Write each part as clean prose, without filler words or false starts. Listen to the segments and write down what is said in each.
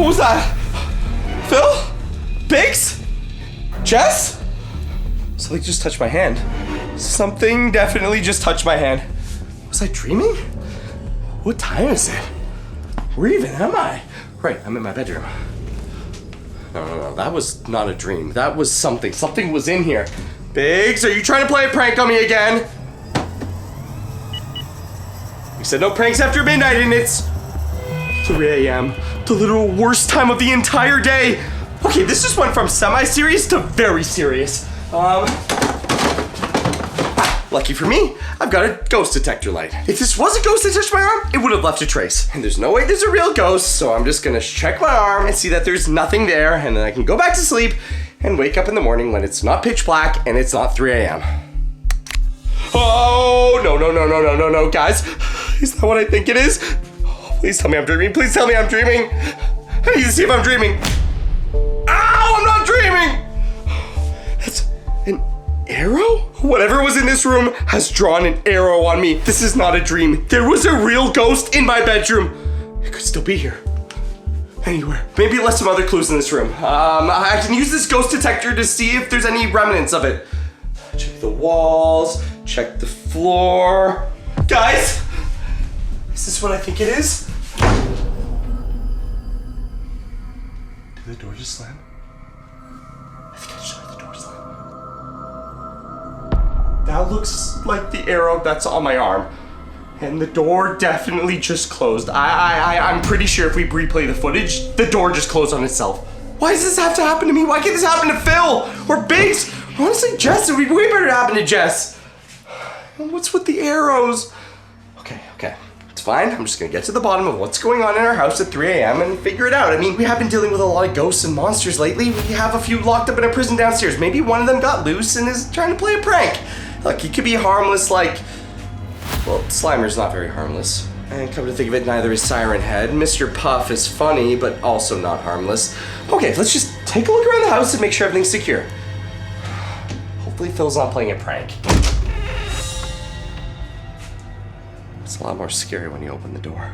What was that? Phil? Biggs? Jess? Something just touched my hand. Something definitely just touched my hand. Was I dreaming? What time is it? Where even am I? Right, I'm in my bedroom. No, that was not a dream. That was something. Something was in here. Biggs, are you trying to play a prank on me again? You said no pranks after midnight, and it's 3 a.m. The literal worst time of the entire day. Okay, this just went from semi-serious to very serious. Lucky for me, I've got a ghost detector light. If this was a ghost that touched my arm, it would have left a trace. And there's no way there's a real ghost, so I'm just gonna check my arm and see that there's nothing there, and then I can go back to sleep and wake up in the morning when it's not pitch black and it's not 3 a.m. Oh, no, guys. Is that what I think it is? Oh, please tell me I'm dreaming. Please tell me I'm dreaming. I need to see if I'm dreaming. Ow, I'm not dreaming. That's an arrow? Whatever was in this room has drawn an arrow on me. This is not a dream. There was a real ghost in my bedroom. It could still be here. Anywhere. Maybe it left some other clues in this room. I can use this ghost detector to see if there's any remnants of it. Check the walls, check the floor. Guys, is this what I think it is? Did the door just slam? I think I just heard the door slam. That looks like the arrow that's on my arm. And the door definitely just closed. I'm pretty sure if we replay the footage, the door just closed on itself. Why does this have to happen to me? Why can't this happen to Phil? Or Biggs? Honestly, Jess, it would be way better to happen to Jess. What's with the arrows? Okay. It's fine. I'm just gonna get to the bottom of what's going on in our house at 3 a.m. and figure it out. I mean, we have been dealing with a lot of ghosts and monsters lately. We have a few locked up in a prison downstairs. Maybe one of them got loose and is trying to play a prank. Look, he could be harmless like... Well, Slimer's not very harmless. And come to think of it, neither is Siren Head. Mr. Puff is funny, but also not harmless. Okay, let's just take a look around the house and make sure everything's secure. Hopefully Phil's not playing a prank. It's a lot more scary when you open the door.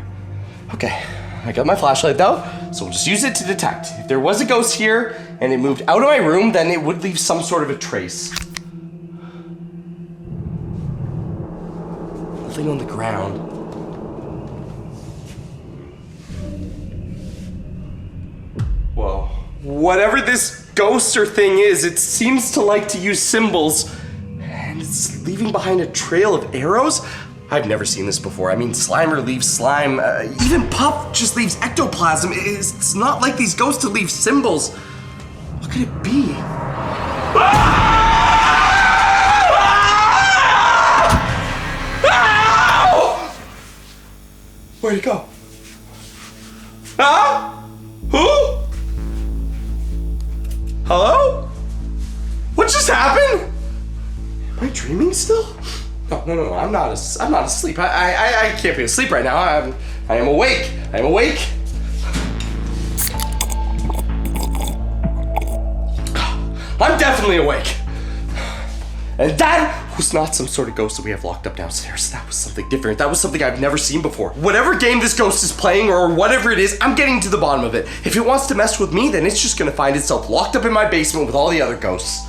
Okay, I got my flashlight though, so we'll just use it to detect. If there was a ghost here and it moved out of my room, then it would leave some sort of a trace. Nothing on the ground. Whoa. Whatever this ghost or thing is, it seems to like to use symbols. And it's leaving behind a trail of arrows? I've never seen this before. I mean, Slimer leaves slime. Even Puff just leaves ectoplasm. It's not like these ghosts to leave symbols. What could it be? Where'd it go? Ah? Who? Hello? What just happened? Am I dreaming still? No, I'm not asleep. I can't be asleep right now. I am awake. I'm definitely awake. And that was not some sort of ghost that we have locked up downstairs. That was something different. That was something I've never seen before. Whatever game this ghost is playing or whatever it is, I'm getting to the bottom of it. If it wants to mess with me, then it's just gonna find itself locked up in my basement with all the other ghosts.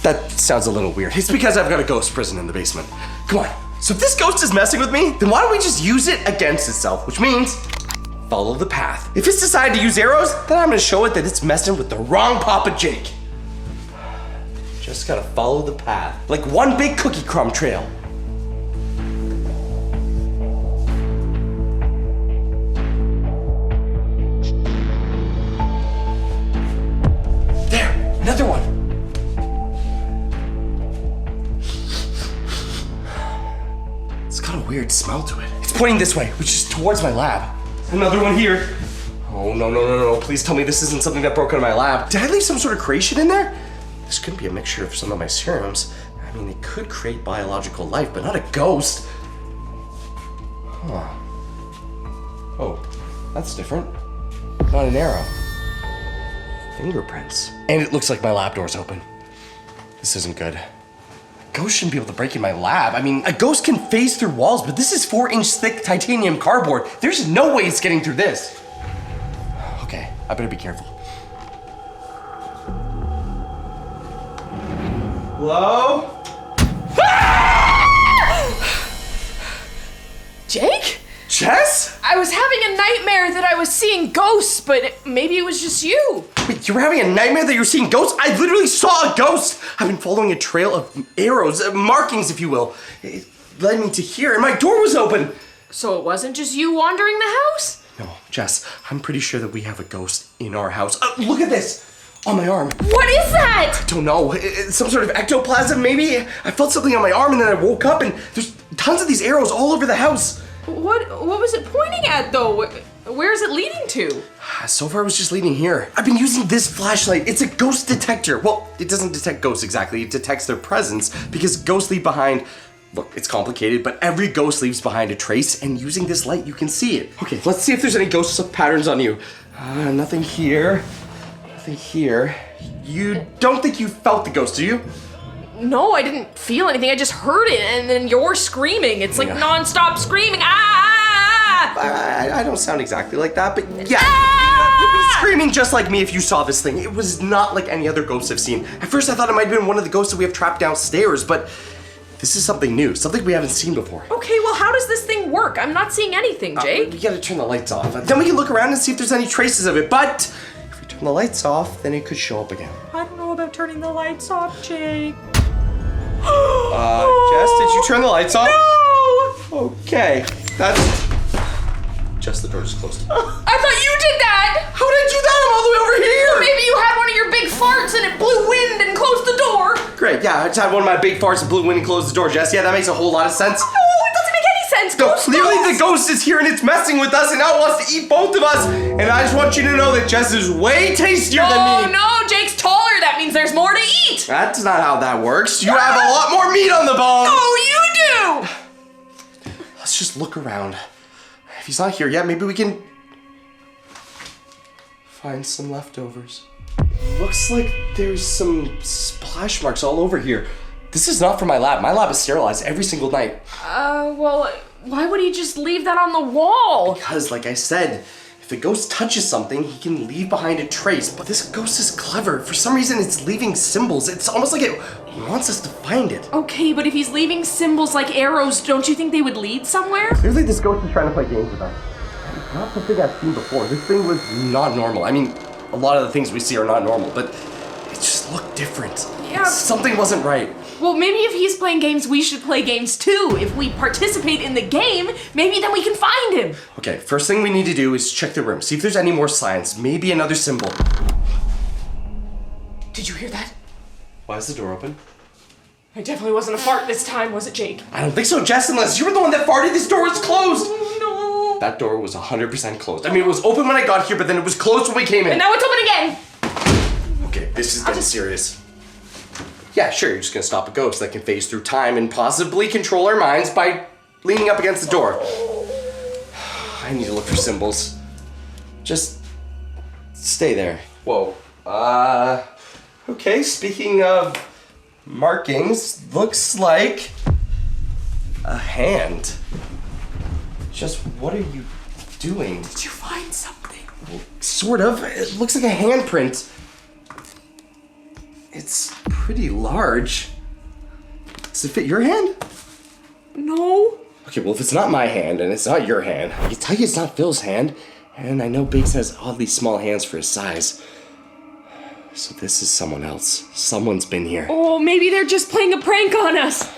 That sounds a little weird. It's because I've got a ghost prison in the basement. Come on. So if this ghost is messing with me, then why don't we just use it against itself? Which means follow the path. If it's decided to use arrows, then I'm gonna show it that it's messing with the wrong Papa Jake. Just gotta follow the path. Like one big cookie crumb trail. There, another one. It's got a weird smell to it. It's pointing this way, which is towards my lab. Another one here. Oh, no. Please tell me this isn't something that broke out of my lab. Did I leave some sort of creation in there? This could be a mixture of some of my serums. I mean, it could create biological life, but not a ghost. Huh. Oh, that's different. Not an arrow. Fingerprints. And it looks like my lab door's open. This isn't good. Ghosts shouldn't be able to break in my lab. I mean, a ghost can phase through walls, but this is 4-inch thick titanium cardboard. There's no way it's getting through this. Okay, I better be careful. Hello? Jake? Jess? I was having a nightmare that I was seeing ghosts, but maybe it was just you. Wait, you were having a nightmare that you were seeing ghosts? I literally saw a ghost! I've been following a trail of arrows, markings, if you will. It led me to here, and my door was open! So it wasn't just you wandering the house? No, Jess, I'm pretty sure that we have a ghost in our house. Look at this! On my arm. What is that? I don't know. It's some sort of ectoplasm, maybe? I felt something on my arm, and then I woke up, and there's tons of these arrows all over the house. What was it pointing at, though? Where is it leading to? So far, it was just leading here. I've been using this flashlight. It's a ghost detector. Well, it doesn't detect ghosts exactly. It detects their presence because ghosts leave behind... Look, it's complicated, but every ghost leaves behind a trace, and using this light, you can see it. Okay, let's see if there's any ghost patterns on you. Nothing here. Nothing here. You don't think you felt the ghost, do you? No, I didn't feel anything. I just heard it, and then you're screaming. It's like non-stop screaming. I don't sound exactly like that, but yeah. You'd be screaming just like me if you saw this thing. It was not like any other ghosts I've seen. At first I thought it might have been one of the ghosts that we have trapped downstairs, but this is something new, something we haven't seen before. Okay, well, how does this thing work? I'm not seeing anything, Jake. We gotta turn the lights off. Then we can look around and see if there's any traces of it, but if we turn the lights off, then it could show up again. I don't know about turning the lights off, Jake. Jess, did you turn the lights off? No! Okay, that's... Jess, the door is closed. I thought you did that! How did I do that? I'm all the way over here! Maybe you had one of your big farts and it blew wind and closed the door. Great, yeah, I just had one of my big farts and blew wind and closed the door, Jess. Yeah, that makes a whole lot of sense. No, it doesn't make any sense. No, clearly the ghost is here and it's messing with us and now it wants to eat both of us. And I just want you to know that Jess is way tastier than me. Oh no, Jake's taller. That means there's more to eat. That's not how that works. You have a lot more meat on the bone. Oh, you do. Let's just look around. If he's not here yet, maybe we can find some leftovers. Looks like there's some splash marks all over here. This is not from my lab. My lab is sterilized every single night. Well, why would he just leave that on the wall? Because, like I said, if the ghost touches something, he can leave behind a trace. But this ghost is clever. For some reason, it's leaving symbols. It's almost like it wants us to find it. Okay, but if he's leaving symbols like arrows, don't you think they would lead somewhere? Clearly, this ghost is trying to play games with us. It's not something I've seen before. This thing was not normal. I mean, a lot of the things we see are not normal, but it just looked different. Yeah. Something wasn't right. Well, maybe if he's playing games, we should play games too. If we participate in the game, maybe then we can find him. Okay, first thing we need to do is check the room. See if there's any more signs. Maybe another symbol. Did you hear that? Why is the door open? It definitely wasn't a fart this time, was it, Jake? I don't think so, Jess, unless you were the one that farted. This door is closed. Oh, no. That door was 100% closed. I mean, it was open when I got here, but then it was closed when we came in. And now it's open again. Okay, this is getting serious. Yeah, sure, you're just gonna stop a ghost that can phase through time and possibly control our minds by leaning up against the door. I need to look for symbols. Just stay there. Whoa. Okay, speaking of markings, looks like a hand. Just what are you doing? Did you find something? Well, sort of. It looks like a handprint. It's pretty large. Does it fit your hand? No. Okay, well, if it's not my hand and it's not your hand, I can tell you it's not Phil's hand. And I know Biggs has oddly small hands for his size. So this is someone else. Someone's been here. Oh, maybe they're just playing a prank on us.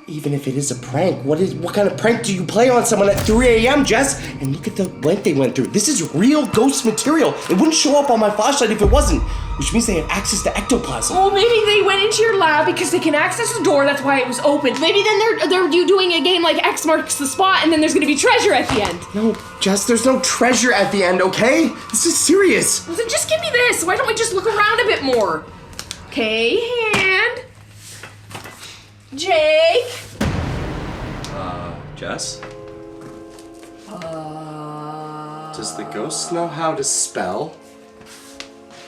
Even if it is a prank, what kind of prank do you play on someone at 3 a.m., Jess? And look at the length they went through. This is real ghost material. It wouldn't show up on my flashlight if it wasn't, which means they have access to ectoplasm. Oh, maybe they went into your lab because they can access the door, that's why it was open. Maybe then they're doing a game like X marks the spot and then there's gonna be treasure at the end. No, Jess, there's no treasure at the end, okay? This is serious. Well, then just give me this. Why don't we just look around a bit more? Okay, hand. Jake. Jess? Does the ghost know how to spell?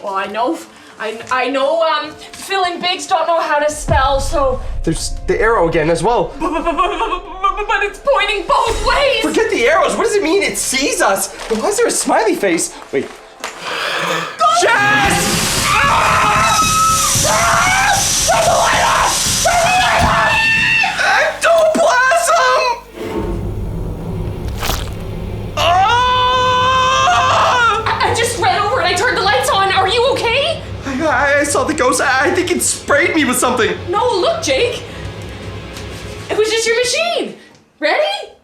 Well, I know Phil and Biggs don't know how to spell, so... There's the arrow again as well. But it's pointing both ways! Forget the arrows, what does it mean? It sees us. And why is there a smiley face? Wait. Jess! Turn the light off! Turn the light off! Ectoplasm! I just ran over and I turned the lights on. Are you okay? I saw the ghost. I think it sprayed me with something. No, look, Jake. It was just your machine. Ready?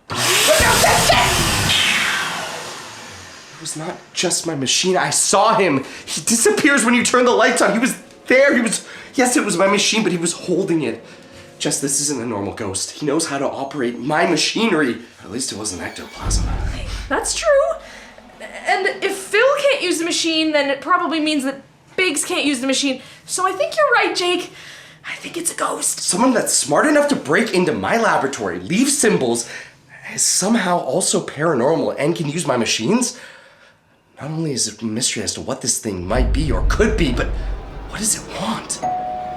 It was not just my machine. I saw him. He disappears when you turn the lights on. He was there. Yes, it was my machine, but he was holding it. Jess, this isn't a normal ghost. He knows how to operate my machinery. At least it wasn't ectoplasm. That's true. And if Phil can't use the machine, then it probably means that Biggs can't use the machine. So I think you're right, Jake. I think it's a ghost. Someone that's smart enough to break into my laboratory, leave symbols, is somehow also paranormal and can use my machines? Not only is it a mystery as to what this thing might be or could be, but what does it want?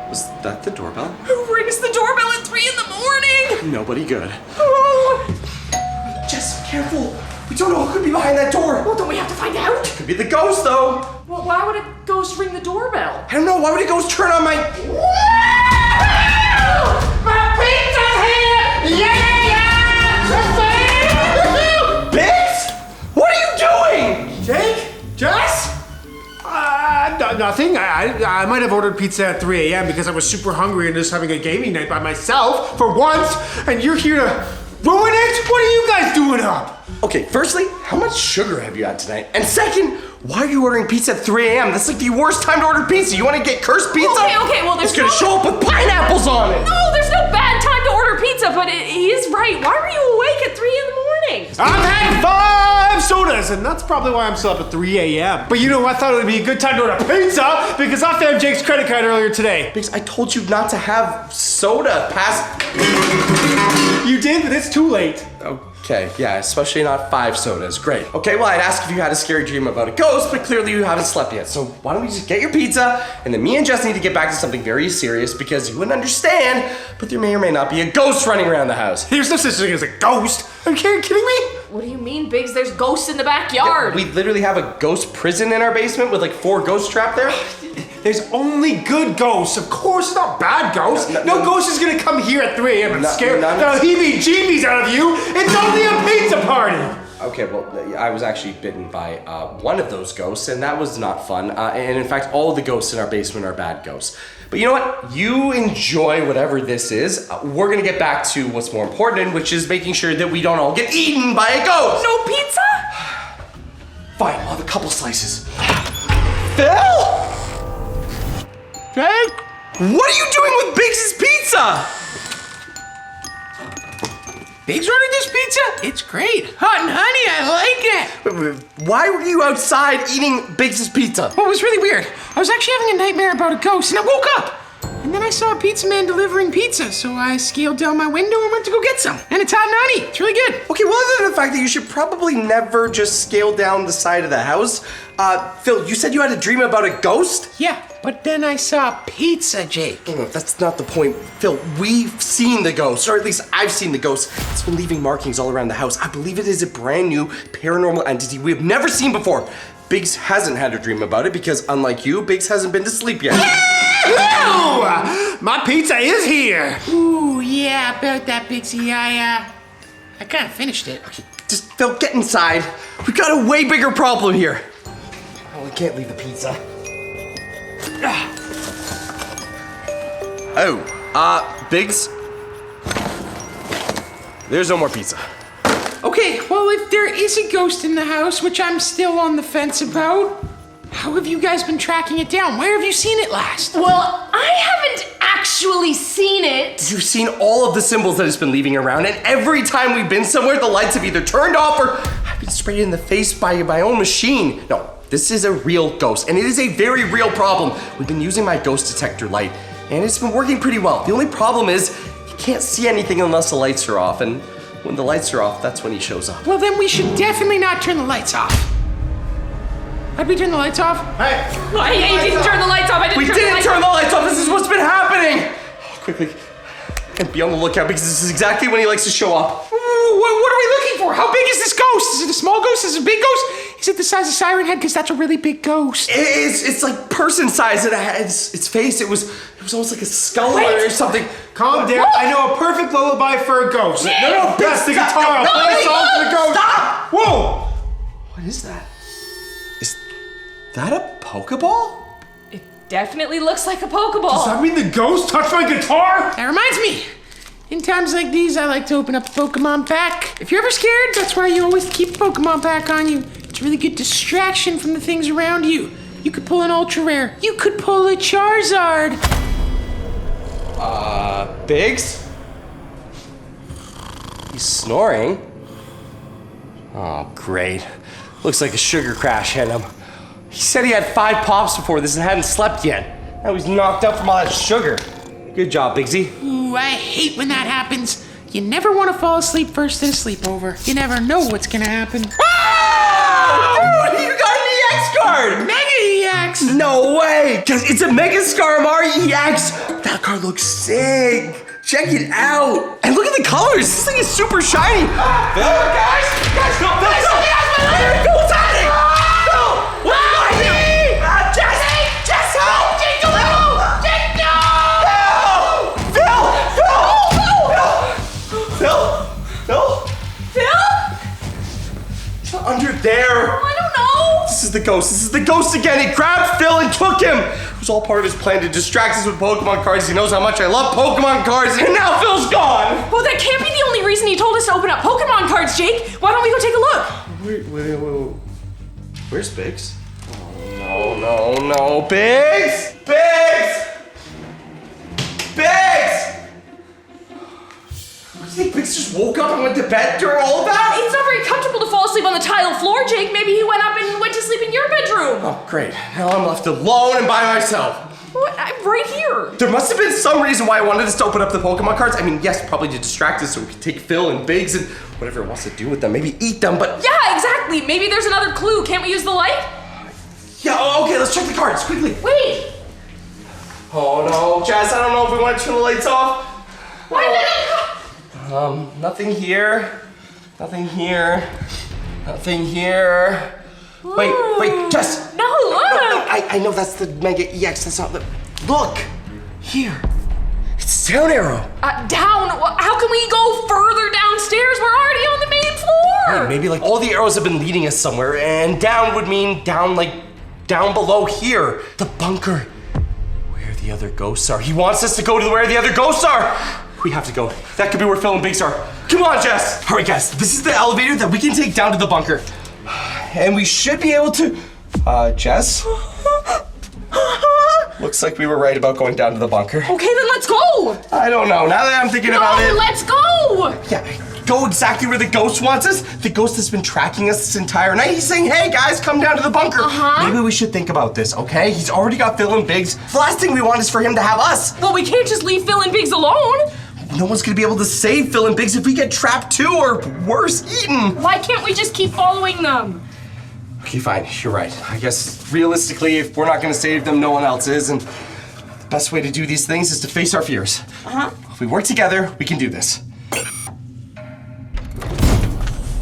Was that the doorbell? Who rings the doorbell at 3 in the morning? Nobody good. Oh. Jess, careful. We don't know what could be behind that door. Well, don't we have to find out? Could be the ghost, though. Well, why would a ghost ring the doorbell? I don't know. Why would a ghost turn on my... My pizza's here! Yeah! Biggs? What are you doing? Jake? Jess? Nothing. I might have ordered pizza at 3 a.m. because I was super hungry and just having a gaming night by myself for once, and you're here to ruin it? What are you guys doing up? Okay, firstly, how much sugar have you had tonight? And second, why are you ordering pizza at 3 a.m.? That's like the worst time to order pizza. You want to get cursed pizza? Okay, well, there's It's gonna show up with pineapples on it. No, there's no bad time to order pizza, but he is right. Why were you awake at 3 in the morning? I've had 5 sodas, and that's probably why I'm still up at 3 a.m. But you know, I thought it would be a good time to order pizza because I found Jake's credit card earlier today. Biggs, I told you not to have soda past... You did, but it's too late. Okay, yeah, especially not 5 sodas. Great. Okay, well, I'd ask if you had a scary dream about a ghost, but clearly you haven't slept yet. So why don't we just get your pizza, and then me and Jess need to get back to something very serious because you wouldn't understand, but there may or may not be a ghost running around the house. There's no such thing as a ghost. Are you kidding me? What do you mean, Biggs? There's ghosts in the backyard. We literally have a ghost prison in our basement with like 4 ghosts trapped there. There's only good ghosts. Of course, not bad ghosts. No ghost is gonna come here at 3 a.m. and scare the heebie-jeebies out of you. It's only a pizza party. Okay, well, I was actually bitten by one of those ghosts, and that was not fun. And in fact, all the ghosts in our basement are bad ghosts. But you know what? You enjoy whatever this is. We're gonna get back to what's more important, which is making sure that we don't all get eaten by a ghost. No pizza? Fine, I'll have a couple slices. Phil? Jake? What are you doing with Biggs' pizza? Biggs ordered this pizza? It's great. Hot and honey, I like it. Why were you outside eating Biggs' pizza? Well, it was really weird. I was actually having a nightmare about a ghost, and I woke up. And then I saw a pizza man delivering pizza, so I scaled down my window and went to go get some. And it's hot and honey. It's really good. Okay, well, other than the fact that you should probably never just scale down the side of the house, Phil, you said you had a dream about a ghost? Yeah, but then I saw pizza, Jake. No, that's not the point. Phil, we've seen the ghost, or at least I've seen the ghost. It's been leaving markings all around the house. I believe it is a brand new paranormal entity we have never seen before. Biggs hasn't had a dream about it because, unlike you, Biggs hasn't been to sleep yet. Hello! My pizza is here. Ooh, yeah, about that, Bigsy. I kind of finished it. Okay, just, Phil, get inside. We've got a way bigger problem here. Oh, we can't leave the pizza. Oh, Biggs? There's no more pizza. Okay, well, if there is a ghost in the house, which I'm still on the fence about, how have you guys been tracking it down? Where have you seen it last? Well, I haven't actually seen it. You've seen all of the symbols that it's been leaving around, and every time we've been somewhere, the lights have either turned off or I've been sprayed in the face by my own machine. No, this is a real ghost, and it is a very real problem. We've been using my ghost detector light, and it's been working pretty well. The only problem is you can't see anything unless the lights are off, and when the lights are off, that's when he shows up. Well, then we should definitely not turn the lights off. How'd we turn the lights off? Hey. I didn't turn the lights off. We didn't turn the lights off. This is what's been happening. Oh, quickly, and be on the lookout because this is exactly when he likes to show up. What are we looking for? How big is this ghost? Is it a small ghost? Is it a big ghost? Is it the size of Siren Head? Because that's a really big ghost. It's like person size. It had its face. It was almost like a skull or something. Calm down. I know a perfect lullaby for a ghost. No, That's the guitar. I'll play a song for the ghost. Stop! Whoa! What is that? Is that a Pokeball? It definitely looks like a Pokeball. Does that mean the ghost touched my guitar? That reminds me. In times like these, I like to open up a Pokemon pack. If you're ever scared, that's why you always keep a Pokemon pack on you. It's a really good distraction from the things around you. You could pull an ultra rare. You could pull a Charizard. Biggs? He's snoring. Oh, great. Looks like a sugar crash hit him. He said he had 5 pops before this and hadn't slept yet. Now he's knocked up from all that sugar. Good job, Biggsy. Ooh, I hate when that happens. You never want to fall asleep first at a sleepover. You never know what's gonna happen. Oh! Dude, you got an EX card! Mega EX! No way! Cause it's a Mega Skarmory EX! That card looks sick! Check it out! And look at the colors! This thing is super shiny! Phil, guys! Phil! Something has my letter! What's happening? Phil! What's happening? Jess! Jess, help! Jake, don't go! Jake, no! Phil! He's not under there! I don't know. This is the ghost. This is the ghost again. He grabbed Phil and took him. It was all part of his plan to distract us with Pokemon cards. He knows how much I love Pokemon cards, and now Phil's gone. Well, that can't be the only reason he told us to open up Pokemon cards, Jake. Why don't we go take a look? Wait. Where's Biggs? Oh, no. Biggs! Biggs! What do you think? Biggs just woke up and went to bed during all of that? It's not very comfortable to fall asleep on the tile floor, Jake. Maybe he went up and went to sleep in your bedroom. Oh, great. Now I'm left alone and by myself. What? I'm right here. There must have been some reason why I wanted us to open up the Pokemon cards. I mean, yes, probably to distract us so we could take Phil and Biggs and whatever it wants to do with them. Maybe eat them, but... Yeah, exactly. Maybe there's another clue. Can't we use the light? Yeah, okay, let's check the cards, quickly. Wait. Oh, no, Jazz, I don't know if we want to turn the lights off. Why did it... Nothing here. Nothing here. Wait, Jess. No, look. No, I know that's the Mega EX. That's not the... Look, here. It's down arrow. Down? How can we go further downstairs? We're already on the main floor. Maybe like all the arrows have been leading us somewhere, and down would mean down below here. The bunker. Where the other ghosts are. He wants us to go to where the other ghosts are. We have to go. That could be where Phil and Biggs are. Come on, Jess. All right, guys. This is the elevator that we can take down to the bunker. And we should be able to... Jess? Looks like we were right about going down to the bunker. Okay, then let's go. I don't know. Now that I'm thinking about it... Let's go. Yeah, go exactly where the ghost wants us. The ghost has been tracking us this entire night. He's saying, hey, guys, come down to the bunker. Maybe we should think about this, okay? He's already got Phil and Biggs. The last thing we want is for him to have us. Well, we can't just leave Phil and Biggs alone. No one's gonna be able to save Phil and Biggs if we get trapped too, or worse, eaten. Why can't we just keep following them? Okay, fine, you're right. I guess realistically, if we're not gonna save them, no one else is, and the best way to do these things is to face our fears. If we work together, we can do this.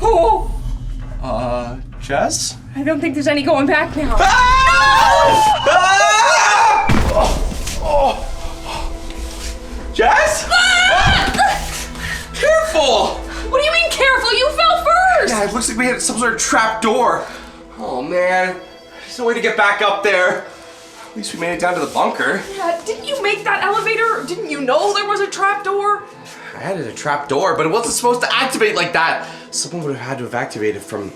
Oh, Jess? I don't think there's any going back now. Jess? Careful! What do you mean careful? You fell first! Yeah, it looks like we hit some sort of trap door. Oh man, there's no way to get back up there. At least we made it down to the bunker. Yeah, didn't you make that elevator? Didn't you know there was a trap door? I added a trap door, but it wasn't supposed to activate like that. Someone would have had to have activated from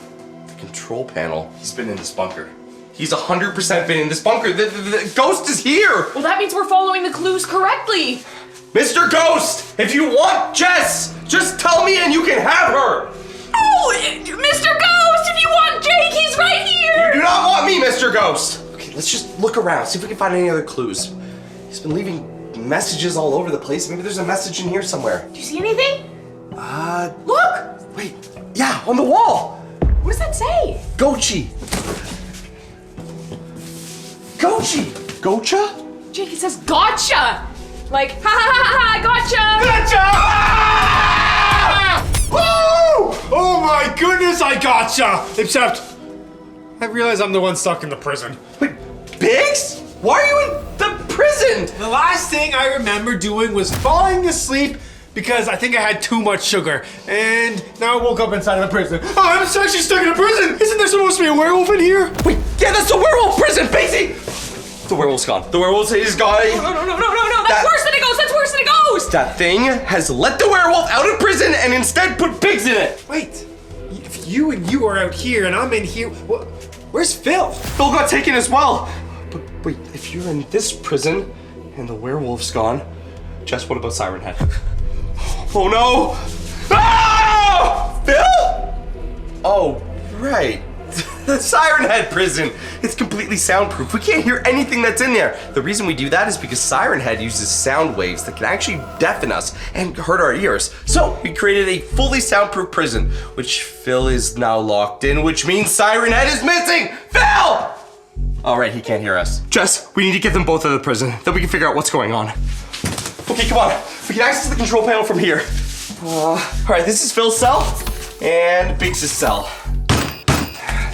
the control panel. He's been in this bunker. He's 100% been in this bunker. The ghost is here! Well, that means we're following the clues correctly. Mr. Ghost, if you want Jess, just tell me and you can have her! Oh, Mr. Ghost, if you want Jake, he's right here! You do not want me, Mr. Ghost! Okay, let's just look around, see if we can find any other clues. He's been leaving messages all over the place. Maybe there's a message in here somewhere. Do you see anything? Look! Wait, yeah, on the wall! What does that say? Gochi! Gocha? Jake, it says gotcha! Like, ha ha ha ha, gotcha! Woo! Oh my goodness, I gotcha! Except, I realize I'm the one stuck in the prison. Wait, Biggs? Why are you in the prison? The last thing I remember doing was falling asleep because I think I had too much sugar. And now I woke up inside of the prison. Oh, I'm actually stuck in a prison! Isn't there supposed to be a werewolf in here? Wait, yeah, that's the werewolf prison, Biggsy! The werewolf's gone. The werewolf is gone. No. That's worse than a ghost. That's worse than a ghost. That thing has let the werewolf out of prison and instead put pigs in it. Wait, if you and you are out here and I'm in here, where's Phil? Phil got taken as well. But wait, if you're in this prison and the werewolf's gone, Jess, what about Siren Head? Oh no! Ah! Phil? Oh, right. The Siren Head prison. It's completely soundproof. We can't hear anything that's in there. The reason we do that is because Siren Head uses sound waves that can actually deafen us and hurt our ears. So we created a fully soundproof prison, which Phil is now locked in, which means Siren Head is missing. Phil! All right, he can't hear us. Jess, we need to get them both out of the prison. Then we can figure out what's going on. Okay, come on. We can access the control panel from here. All right, this is Phil's cell and Biggs' cell.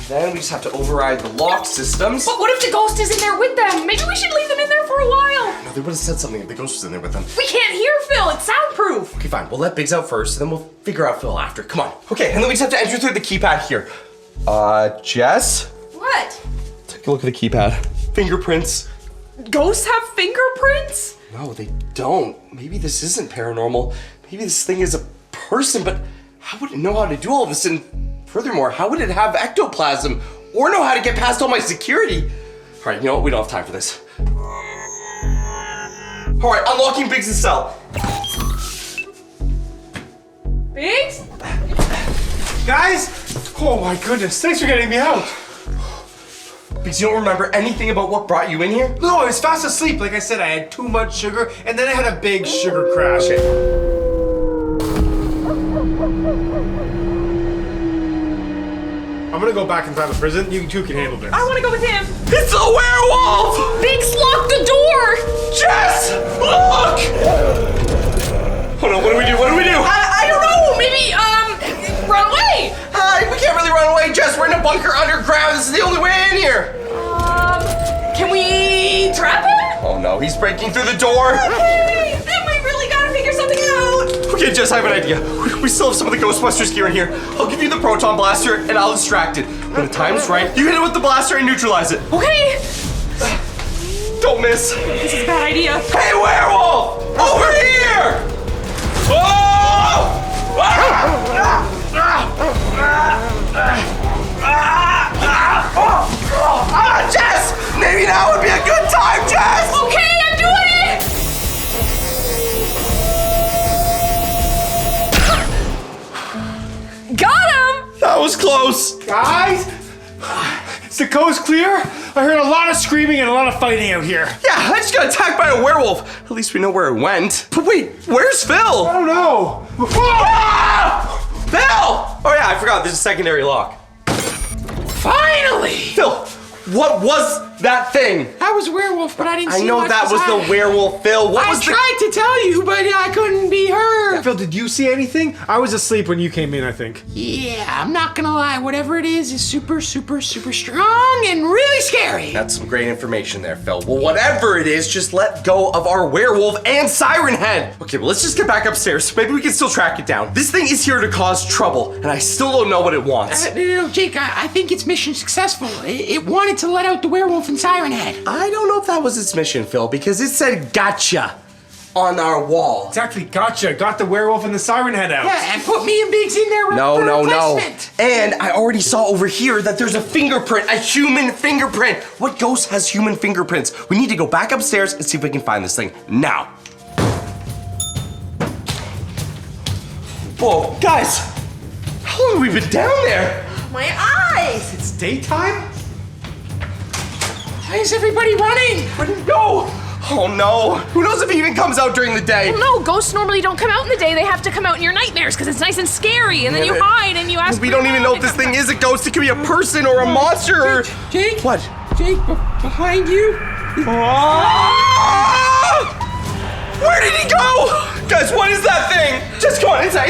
Then we just have to override the lock systems. But what if the ghost is in there with them? Maybe we should leave them in there for a while. No, they would have said something if the ghost was in there with them. We can't hear Phil. It's soundproof. Okay, fine. We'll let Biggs out first, and then we'll figure out Phil after. Come on. Okay, and then we just have to enter through the keypad here. Jess? What? Take a look at the keypad. Fingerprints. Ghosts have fingerprints? No, they don't. Maybe this isn't paranormal. Maybe this thing is a person, but how would it know how to do all this? And furthermore, how would it have ectoplasm or know how to get past all my security? All right, you know what? We don't have time for this. All right, unlocking Biggs' cell. Biggs? Guys? Oh my goodness, thanks for getting me out. Biggs, you don't remember anything about what brought you in here? No, I was fast asleep. Like I said, I had too much sugar, and then I had a big sugar crash. I'm gonna go back inside the prison. You two can handle this. I want to go with him. It's a werewolf! Biggs locked the door. Jess! Look! Oh no, what do we do? What do we do? I don't know. Maybe, run away. We can't really run away, Jess. We're in a bunker underground. This is the only way in here. Can we trap him? Oh no, he's breaking through the door. Okay, then we really gotta figure something out. Okay, Jess, I have an idea. We still have some of the Ghostbusters gear in here. I'll give you the proton blaster and I'll distract it. When the time's right, you hit it with the blaster and neutralize it. Okay. Don't miss. This is a bad idea. Hey, werewolf! Over here! Oh! Jess! Maybe now would be a good time, Jess! Okay, I'm doing it! Got him! That was close. Guys? Is the coast clear? I heard a lot of screaming and a lot of fighting out here. Yeah, I just got attacked by a werewolf. At least we know where it went. But wait, where's Phil? I don't know. Ah! Phil! Oh yeah, I forgot, there's a secondary lock. Finally! Phil, what was that thing? I was a werewolf, but I didn't see I know much that was beside- the werewolf, Phil. What I was tried to tell you, but I couldn't be heard. Phil, did you see anything? I was asleep when you came in, I think. Yeah, I'm not gonna lie. Whatever it is super, super, super strong and really scary. That's some great information there, Phil. Well, whatever it is, just let go of our werewolf and Siren Head. Okay, well, let's just get back upstairs. Maybe we can still track it down. This thing is here to cause trouble, and I still don't know what it wants. No, Jake, I think it's mission successful. It wanted to let out the werewolf and Siren Head. I don't know if that was its mission, Phil, because it said gotcha on our wall. Exactly, gotcha. Got the werewolf and the siren head out. Yeah, and put me and Biggs in there for No. replacement. And I already saw over here that there's a fingerprint, a human fingerprint. What ghost has human fingerprints? We need to go back upstairs and see if we can find this thing now. Whoa, guys, how long have we been down there? My eyes! It's daytime? Why is everybody running? Where did it go? Oh no, who knows if he even comes out during the day? No, ghosts normally don't come out in the day. They have to come out in your nightmares because it's nice and scary. And then you hide and you ask. We don't even know if this thing is a ghost. It could be a person or a monster or... Jake? What? Jake, behind you? Ah! Where did he go? Guys, what is that thing? Just come on, inside.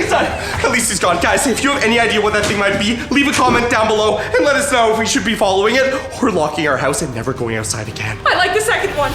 At least he's gone. Guys, if you have any idea what that thing might be, leave a comment down below and let us know if we should be following it or locking our house and never going outside again. I like the second one.